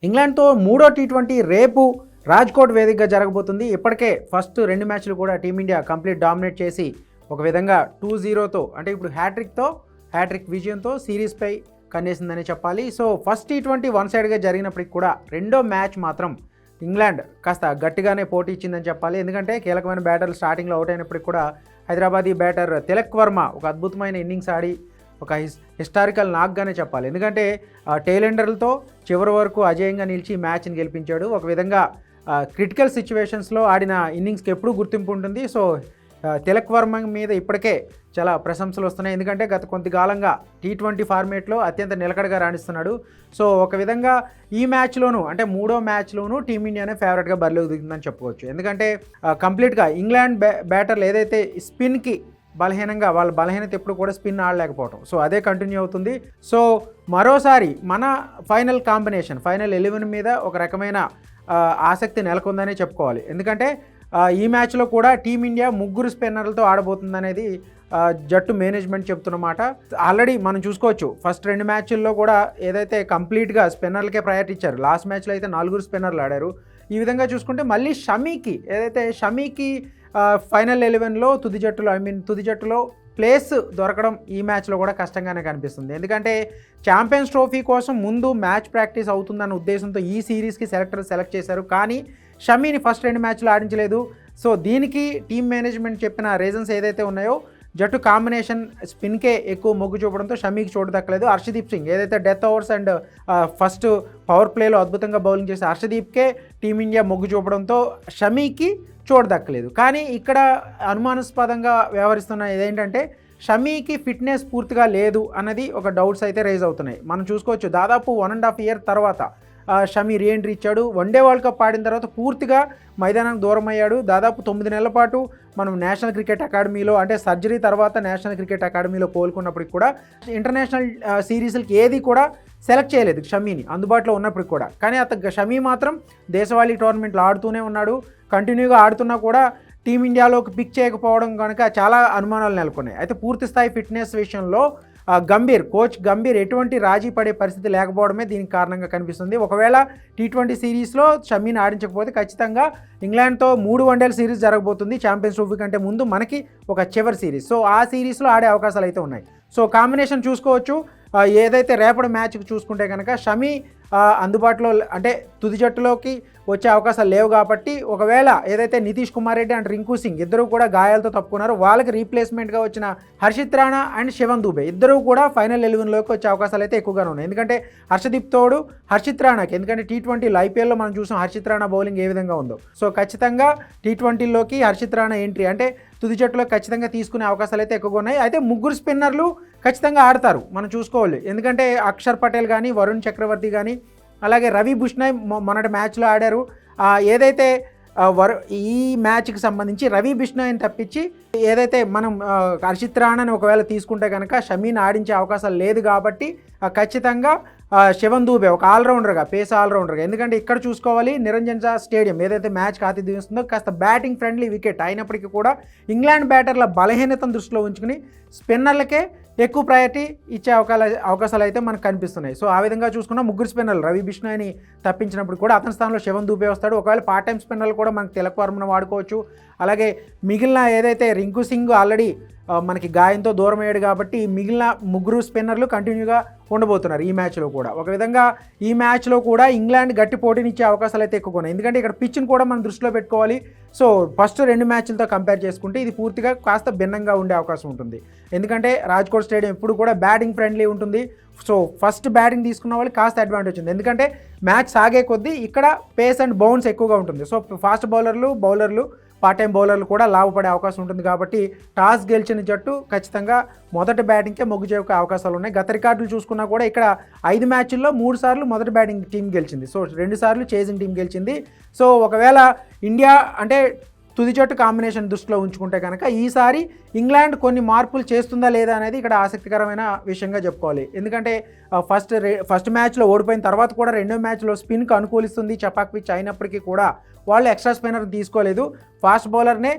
ఇంగ్లాండ్తో మూడో టీ20 రేపు రాజ్కోట్ వేదికగా జరగబోతుంది. ఇప్పటికే ఫస్ట్ 2 మ్యాచ్లు కూడా టీమిండియా కంప్లీట్ డామినేట్ చేసి ఒక విధంగా 2-0తో అంటే ఇప్పుడు హ్యాట్రిక్ విజయంతో సిరీస్పై కన్నేసిందని చెప్పాలి. సో ఫస్ట్ టీ20 వన్ సైడ్గా జరిగినప్పటికి కూడా రెండో మ్యాచ్ మాత్రం ఇంగ్లాండ్ కాస్త గట్టిగానే పోటీ ఇచ్చిందని చెప్పాలి. ఎందుకంటే కీలకమైన బ్యాటర్లు స్టార్టింగ్లో అవుట్ అయినప్పటికి కూడా హైదరాబాదీ బ్యాటర్ తిలక్ వర్మ ఒక అద్భుతమైన ఇన్నింగ్స్ ఆడి ఒక హిస్టారికల్ నాక్గానే చెప్పాలి. ఎందుకంటే టైలెండర్లతో చివరి వరకు అజేయంగా నిలిచి మ్యాచ్ని గెలిపించాడు. ఒక విధంగా క్రిటికల్ సిచ్యువేషన్స్లో ఆడిన ఇన్నింగ్స్కి ఎప్పుడూ గుర్తింపు ఉంటుంది. సో తిలక్ వర్మ మీద ఇప్పటికే చాలా ప్రశంసలు వస్తున్నాయి. ఎందుకంటే గత కొంతకాలంగా టీ20 ఫార్మేట్లో అత్యంత నిలకడగా రాణిస్తున్నాడు. సో ఒక విధంగా ఈ మ్యాచ్లోనూ అంటే మూడో మ్యాచ్లోనూ టీమిండియానే ఫేవరెట్గా బరిలోకి దిగుతుందని చెప్పుకోవచ్చు. ఎందుకంటే కంప్లీట్గా ఇంగ్లాండ్ బ్యాటర్లు ఏదైతే స్పిన్కి బలహీనంగా వాళ్ళ బలహీనత ఎప్పుడు కూడా స్పిన్ ఆడలేకపోవటం, సో అదే కంటిన్యూ అవుతుంది. సో మరోసారి మన ఫైనల్ 11 మీద ఒక రకమైన ఆసక్తి నెలకొందనే చెప్పుకోవాలి. ఎందుకంటే ఈ మ్యాచ్లో కూడా టీమిండియా 3 స్పిన్నర్లతో ఆడబోతుందనేది జట్టు మేనేజ్మెంట్ చెప్తున్నమాట. ఆల్రెడీ మనం చూసుకోవచ్చు ఫస్ట్ 2 మ్యాచ్ల్లో కూడా ఏదైతే కంప్లీట్గా స్పిన్నర్లకే ప్రయారిటీ ఇచ్చారు. లాస్ట్ మ్యాచ్లో అయితే 4 స్పిన్నర్లు ఆడారు. ఈ విధంగా చూసుకుంటే మళ్ళీ షమీకి ఫైనల్ 11లో తుది జట్టులో ప్లేస్ దొరకడం ఈ మ్యాచ్లో కూడా కష్టంగానే కనిపిస్తుంది. ఎందుకంటే ఛాంపియన్స్ ట్రోఫీ కోసం ముందు మ్యాచ్ ప్రాక్టీస్ అవుతుందన్న ఉద్దేశంతో ఈ సిరీస్కి సెలెక్ట్ చేశారు. కానీ షమీని ఫస్ట్ 2 మ్యాచ్లు ఆడించలేదు. సో దీనికి టీమ్ మేనేజ్మెంట్ చెప్పిన రీజన్స్ ఏదైతే ఉన్నాయో జట్టు కాంబినేషన్ స్పిన్కే ఎక్కువ మొగ్గు చూపడంతో షమీకి చోటు దక్కలేదు. హర్షదీప్ సింగ్ ఏదైతే death overs and first power ప్లేలో అద్భుతంగా బౌలింగ్ చేసే హర్షదీప్కే టీమిండియా మొగ్గు చూపడంతో షమీకి చోటు దక్కలేదు. కానీ ఇక్కడ అనుమానాస్పదంగా వ్యవహరిస్తున్న ఇదేంటంటే షమీకి ఫిట్నెస్ పూర్తిగా లేదు అన్నది ఒక డౌట్స్ అయితే రైజ్ అవుతున్నాయి. మనం చూసుకోవచ్చు దాదాపు 1.5 ఇయర్ తర్వాత షమీ రీఎంట్రీ ఇచ్చాడు. వన్డే వరల్డ్ కప్ ఆడిన తర్వాత పూర్తిగా మైదానానికి దూరం అయ్యాడు. దాదాపు 9 నెలల పాటు మనం నేషనల్ క్రికెట్ అకాడమీలో అంటే సర్జరీ తర్వాత నేషనల్ క్రికెట్ అకాడమీలో కోలుకున్నప్పటికి కూడా ఇంటర్నేషనల్ సిరీస్లకి ఏది కూడా సెలెక్ట్ చేయలేదు షమీని అందుబాటులో ఉన్నప్పటికి కూడా. కానీ షమీ మాత్రం దేశవాళీ టోర్నమెంట్లు ఆడుతూనే ఉన్నాడు. కంటిన్యూగా ఆడుతున్నా కూడా టీమిండియాలోకి పిక్ చేయకపోవడం కనుక చాలా అనుమానాలు నెలకొన్నాయి. అయితే పూర్తి స్థాయి ఫిట్నెస్ విషయంలో కోచ్ గంభీర్ ఎటువంటి రాజీ పడే పరిస్థితి లేకపోవడమే దీనికి కారణంగా కనిపిస్తుంది. ఒకవేళ టీ20 సిరీస్లో షమీని ఆడించకపోతే ఖచ్చితంగా ఇంగ్లాండ్తో 3 వన్డేల సిరీస్ జరగబోతుంది. ఛాంపియన్స్ ట్రోఫీ కంటే ముందు మనకి ఒక చివరి సిరీస్. సో ఆ సిరీస్లో ఆడే అవకాశాలు అయితే ఉన్నాయి. సో కాంబినేషన్ చూసుకోవచ్చు. ఏదైతే రేపటి మ్యాచ్కి చూసుకుంటే కనుక షమీ అందుబాటులో అంటే తుది జట్టులోకి వచ్చే అవకాశాలు లేవు. కాబట్టి ఒకవేళ ఏదైతే నితీష్ కుమార్ రెడ్డి అండ్ రింకు సింగ్ ఇద్దరు కూడా గాయాలతో తప్పుకున్నారు, వాళ్ళకి రీప్లేస్మెంట్గా వచ్చిన హర్షిత్ రాణా అండ్ శివన్ దూబే ఇద్దరు కూడా ఫైనల్ 11లోకి వచ్చే అవకాశాలు అయితే ఎక్కువగానే ఉన్నాయి. ఎందుకంటే హర్షదీప్ తోడు హర్షిత్ రాణాకి, ఎందుకంటే టీ20 ఐపీఎల్లో మనం చూసాం హర్షిత్ రాణా బౌలింగ్ ఏ విధంగా ఉందో. సో ఖచ్చితంగా టీ20లోకి హర్షిత్ రాణా ఎంట్రీ అంటే తుది జట్టులో ఖచ్చితంగా తీసుకునే అవకాశాలు అయితే ఎక్కువగా ఉన్నాయి. అయితే 3 స్పిన్నర్లు ఖచ్చితంగా ఆడతారు మనం చూసుకోవాలి. ఎందుకంటే అక్షర్ పటేల్ కానీ వరుణ్ చక్రవర్తి కానీ అలాగే రవి బిష్నాయ్ మొన్నటి మ్యాచ్లో ఆడారు. ఏదైతే ఈ మ్యాచ్కి సంబంధించి రవి బిష్నాయ్ని తప్పించి ఏదైతే మనం హర్షిత్ రాణాని ఒకవేళ తీసుకుంటే కనుక షమీని ఆడించే అవకాశాలు లేదు. కాబట్టి ఖచ్చితంగా శివన్ దూబే ఒక పేస్ ఆల్రౌండర్గా, ఎందుకంటే ఇక్కడ చూసుకోవాలి నిరంజన్ జా స్టేడియం ఏదైతే మ్యాచ్కి ఆతిథ్యం ఇస్తుందో కాస్త బ్యాటింగ్ ఫ్రెండ్లీ వికెట్ అయినప్పటికీ కూడా ఇంగ్లాండ్ బ్యాటర్ల బలహీనతను దృష్టిలో ఉంచుకుని స్పిన్నర్లకే ఎక్కువ ప్రయారిటీ ఇచ్చే అవకాశాలు అయితే మనకు కనిపిస్తున్నాయి. సో ఆ విధంగా చూసుకున్న 3 స్పిన్నర్లు రవి బిష్నాయ్ని తప్పించినప్పుడు కూడా అతని స్థానంలో శివన్ దూబే వస్తాడు. ఒకవేళ పార్ట్ టైం స్పిన్నర్లు కూడా మనకు తిలక్ వర్మను వాడుకోవచ్చు. అలాగే మిగిలిన ఏదైతే రింకు సింగ్ ఆల్రెడీ మనకి గాయంతో దూరం అయ్యాడు కాబట్టి మిగిలిన 3 స్పిన్నర్లు కంటిన్యూగా ఉండబోతున్నారు ఈ మ్యాచ్లో కూడా. ఒక విధంగా ఈ మ్యాచ్లో కూడా ఇంగ్లాండ్ గట్టి పోటీనిచ్చే అవకాశాలు అయితే ఎక్కువ ఉన్నాయి. ఎందుకంటే ఇక్కడ పిచ్ని కూడా మనం దృష్టిలో పెట్టుకోవాలి. సో ఫస్ట్ 2 మ్యాచ్లతో కంపేర్ చేసుకుంటే ఇది పూర్తిగా కాస్త భిన్నంగా ఉండే అవకాశం ఉంటుంది. ఎందుకంటే రాజ్కోట్ స్టేడియం ఎప్పుడు కూడా బ్యాటింగ్ ఫ్రెండ్లీ ఉంటుంది. సో ఫస్ట్ బ్యాటింగ్ తీసుకున్న వాళ్ళకి కాస్త అడ్వాంటేజ్ ఉంది. ఎందుకంటే మ్యాచ్ సాగే కొద్దీ ఇక్కడ పేస్ అండ్ బౌన్స్ ఎక్కువగా ఉంటుంది. సో ఫాస్ట్ బౌలర్లు పార్ట్ టైం బౌలర్లు కూడా లాభపడే అవకాశం ఉంటుంది. కాబట్టి టాస్ గెలిచిన జట్టు ఖచ్చితంగా మొదటి బ్యాటింగ్కే మొగ్గు చేసే అవకాశాలు ఉన్నాయి. గత రికార్డులు చూసుకున్నా కూడా ఇక్కడ 5 మ్యాచ్ల్లో 3 సార్లు మొదటి బ్యాటింగ్ టీం గెలిచింది. సో 2 సార్లు చేసింగ్ టీం గెలిచింది. సో ఒకవేళ ఇండియా అంటే తుది జట్టు కాంబినేషన్ దృష్టిలో ఉంచుకుంటే కనుక ఈసారి ఇంగ్లాండ్ కొన్ని మార్పులు చేస్తుందా లేదా అనేది ఇక్కడ ఆసక్తికరమైన విషయంగా చెప్పుకోవాలి. ఎందుకంటే ఫస్ట్ మ్యాచ్లో ఓడిపోయిన తర్వాత కూడా రెండో మ్యాచ్లో స్పిన్కి అనుకూలిస్తుంది చపాక్ పిచ్ అయినప్పటికీ కూడా వాళ్ళు ఎక్స్ట్రా స్పిన్నర్ తీసుకోలేదు, ఫాస్ట్ బౌలర్నే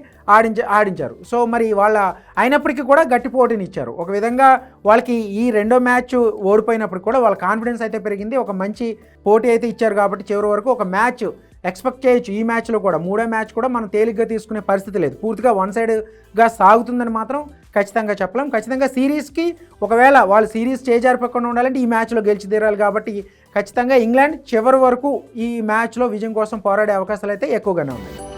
ఆడించారు. సో మరి వాళ్ళ అయినప్పటికీ కూడా గట్టి పోటీని ఇచ్చారు. ఒక విధంగా వాళ్ళకి ఈ రెండో మ్యాచ్ ఓడిపోయినప్పుడు కూడా వాళ్ళ కాన్ఫిడెన్స్ అయితే పెరిగింది. ఒక మంచి పోటీ అయితే ఇచ్చారు కాబట్టి చివరి వరకు ఒక మ్యాచ్ ఎక్స్పెక్ట్ చేయొచ్చు. ఈ మ్యాచ్లో కూడా మూడో మ్యాచ్ కూడా మనం తేలిగ్గా తీసుకునే పరిస్థితి లేదు. పూర్తిగా వన్ సైడ్గా సాగుతుందని మాత్రం ఖచ్చితంగా చెప్పలేం. ఖచ్చితంగా సిరీస్కి ఒకవేళ వాళ్ళు సిరీస్ చేజారిపోకుండా ఉండాలంటే ఈ మ్యాచ్లో గెలిచి తీరాలి కాబట్టి ఖచ్చితంగా ఇంగ్లాండ్ చివరి వరకు ఈ మ్యాచ్లో విజయం కోసం పోరాడే అవకాశాలు అయితే ఎక్కువగానే ఉన్నాయి.